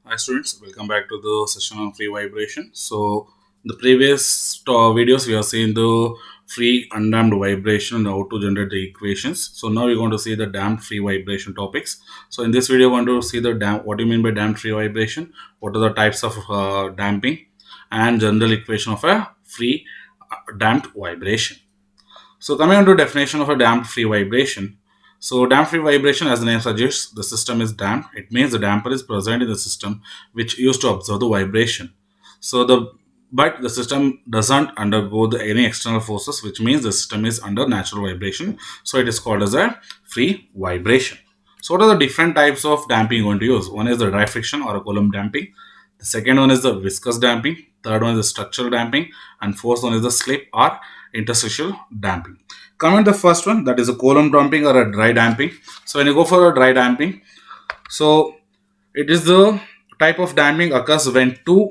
Hi students, welcome back to the session on free vibration. So the previous videos we have seen the free undamped vibration and how to generate the equations. So now we're going to see the damped free vibration topics. So in this video, I want to see the what do you mean by damped free vibration, what are the types of damping, and general equation of a free damped vibration. So coming on to definition of a damped free vibration. So damped free vibration, as the name suggests, the system is damped. It means the damper is present in the system which used to observe the vibration. So the system doesn't undergo any external forces, which means the system is under natural vibration. So it is called as a free vibration. So what are the different types of damping you're going to use? One is the dry friction or a Coulomb damping. The second one is the viscous damping. Third one is the structural damping, and fourth one is the slip or interstitial damping. Coming to the first one, that is a Coulomb damping or a dry damping. So when you go for a dry damping, so it is the type of damping occurs when two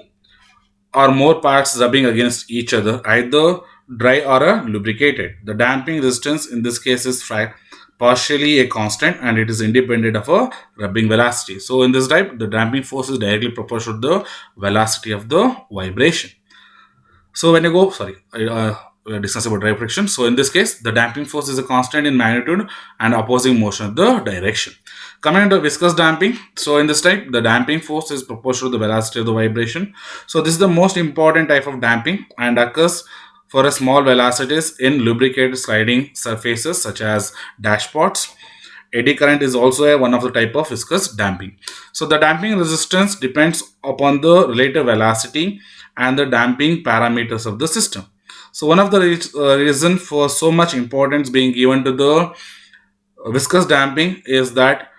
or more parts rubbing against each other, either dry or lubricated. The damping resistance in this case is partially a constant and it is independent of a rubbing velocity. So in this type, the damping force is directly proportional to the velocity of the vibration. So when you go, we are discussing about dry friction. So in this case, the damping force is a constant in magnitude and opposing motion of the direction. Coming to viscous damping. So in this type, the damping force is proportional to the velocity of the vibration. So this is the most important type of damping and occurs for a small velocities in lubricated sliding surfaces such as dashboards. Eddy current is also one of the type of viscous damping. So the damping resistance depends upon the relative velocity and the damping parameters of the system. So one of the reason for so much importance being given to the viscous damping is that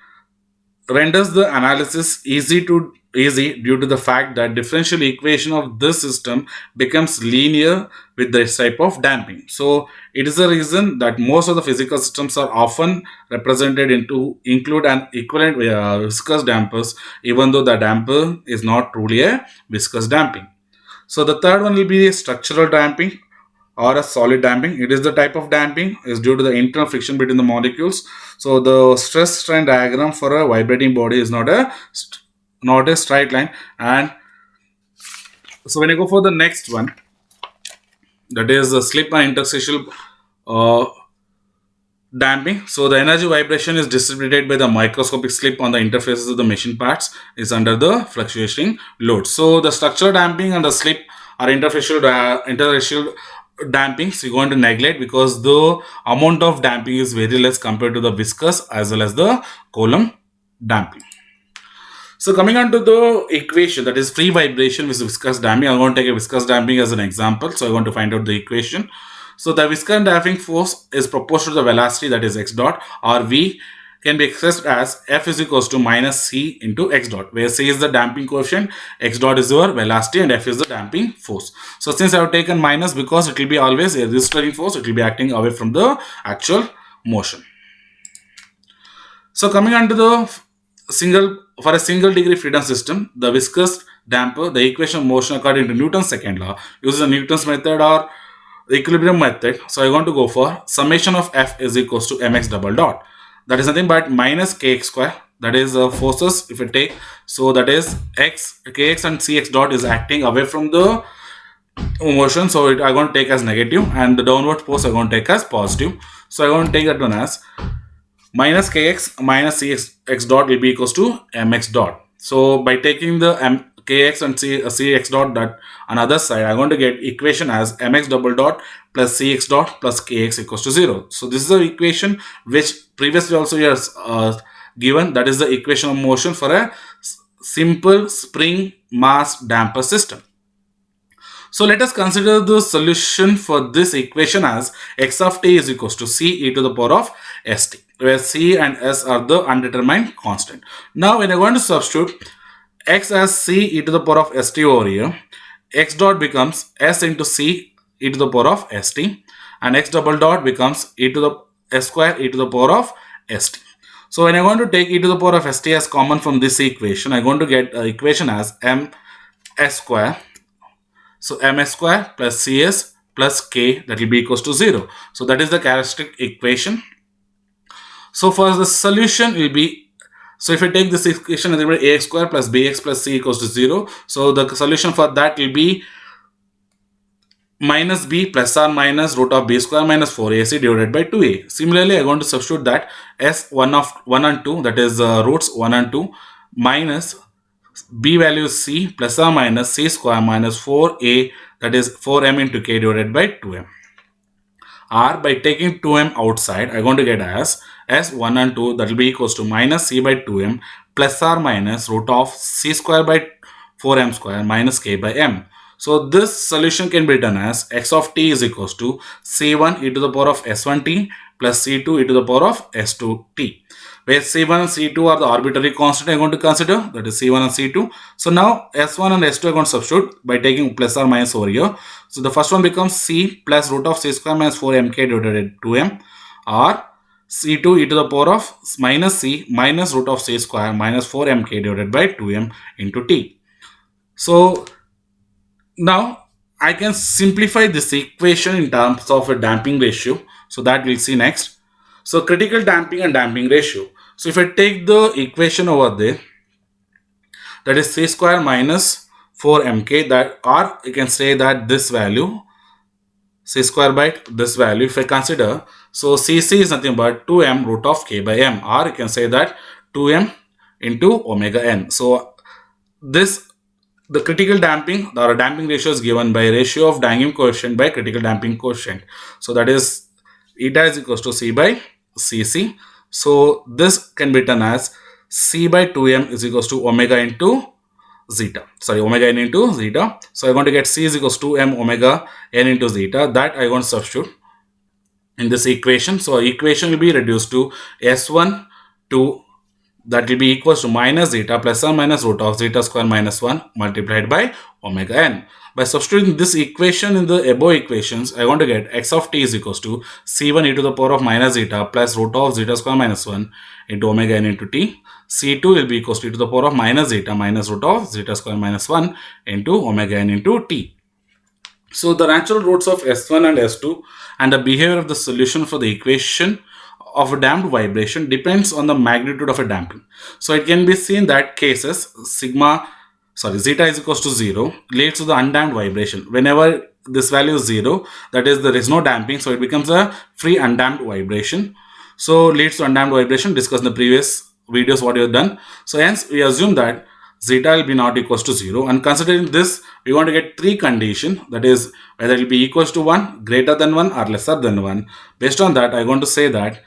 renders the analysis easy due to the fact that differential equation of this system becomes linear with this type of damping. So it is a reason that most of the physical systems are often represented into include an equivalent viscous dampers, even though the damper is not truly a viscous damping. So the third one will be structural damping or a solid damping. It is the type of damping is due to the internal friction between the molecules. So the stress strain diagram for a vibrating body is not a straight line. And so when you go for the next one, that is the slip and interstitial uh, damping. So the energy vibration is distributed by the microscopic slip on the interfaces of the machine parts is under the fluctuating load. So the structural damping and the slip are interfacial dampings you're going to neglect because the amount of damping is very less compared to the viscous as well as the Coulomb damping. So coming on to the equation, that is free vibration with viscous damping. I'm going to take a viscous damping as an example. So I want to find out the equation. So the viscous damping force is proportional to the velocity, that is x dot, or V can be expressed as F is equals to minus C into x dot, where C is the damping coefficient, x dot is your velocity, and F is the damping force. So since I have taken minus, because it will be always a resisting force, it will be acting away from the actual motion. So coming on to the for a single degree freedom system, the viscous damper, the equation of motion according to Newton's second law uses the Newton's method or the equilibrium method. So I want to go for summation of F is equals to mx double dot. That is nothing but minus kx square. That is forces if you take. So that is x, kx and cx dot is acting away from the motion. So I'm going to take as negative, and the downward force I'm going to take as positive. So I'm going to take that one as minus kx minus cx dot will be equals to mx dot. So by taking the kx and cx dot that on other side, I'm going to get equation as mx double dot plus cx dot plus kx equals to 0. So this is the equation which previously also is given. That is the equation of motion for a simple spring mass damper system. So let us consider the solution for this equation as x of t is equals to c e to the power of st, where c and s are the undetermined constant. Now when I want to substitute x as c e to the power of st over here, x dot becomes s into c e to the power of st, and x double dot becomes e to the s square e to the power of st. So when I want to take e to the power of st as common from this equation, I'm going to get equation as m s square. So ms square plus cs plus k, that will be equals to 0. So that is the characteristic equation. So for the solution will be, So if I take this equation, it will be ax square plus bx plus c equals to 0. So the solution for that will be minus b plus or minus root of b square minus 4ac divided by 2a. Similarly, I am going to substitute that as 1 and 2, that is roots 1 and 2, minus b value is c plus or minus c square minus 4a, that is 4m into k divided by 2m. Or by taking 2m outside, I am going to get as 1 and 2, that will be equals to minus c by 2m plus or minus root of c square by 4m square minus k by m. So this solution can be written as x of t is equals to c1 e to the power of s1t plus c2 e to the power of s2t, where c1 and c2 are the arbitrary constant I am going to consider, that is c1 and c2. So now s1 and s2 are going to substitute by taking plus or minus over here. So the first one becomes c plus root of c square minus 4mk divided by 2m, or c2 e to the power of minus c minus root of c square minus 4mk divided by 2m into t. So now I can simplify this equation in terms of a damping ratio. So that we'll see next. So critical damping and damping ratio. So if I take the equation over there, that is c square minus 4mk, that, or you can say that this value c square by this value, if I consider, so cc is nothing but 2m root of k by m, or you can say that 2m into omega n. So this, the critical damping or damping ratio is given by ratio of damping coefficient by critical damping coefficient. So that is eta is equals to c by cc. So this can be written as c by 2m is equals to omega into zeta. Sorry, omega n into zeta. So I'm going to get c is equals to m omega n into zeta. That I want to substitute in this equation. So equation will be reduced to s1 to, that will be equals to minus zeta plus or minus root of zeta square minus 1 multiplied by omega n. By substituting this equation in the above equations, I want to get x of t is equals to c1 e to the power of minus zeta plus root of zeta square minus 1 into omega n into t. c2 will be equals to e to the power of minus zeta minus root of zeta square minus 1 into omega n into t. So the natural roots of S1 and S2 and the behavior of the solution for the equation of a damped vibration depends on the magnitude of a damping. So it can be seen that cases zeta is equals to 0 leads to the undamped vibration. Whenever this value is 0, that is there is no damping, so it becomes a free undamped vibration. So leads to undamped vibration, discussed in the previous videos what you have done. So hence we assume that zeta will be not equals to 0, and considering this we want to get three conditions, that is whether it will be equals to 1, greater than 1 or lesser than 1. Based on that I want to say that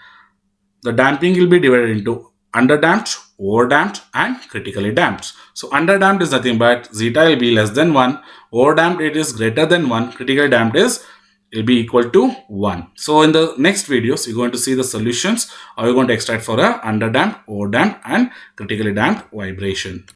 the damping will be divided into underdamped, overdamped and critically damped. So underdamped is nothing but zeta will be less than 1, overdamped it is greater than 1, critically damped is will be equal to 1. So in the next videos you're going to see the solutions, or you're going to extract for a underdamped, overdamped and critically damped vibration.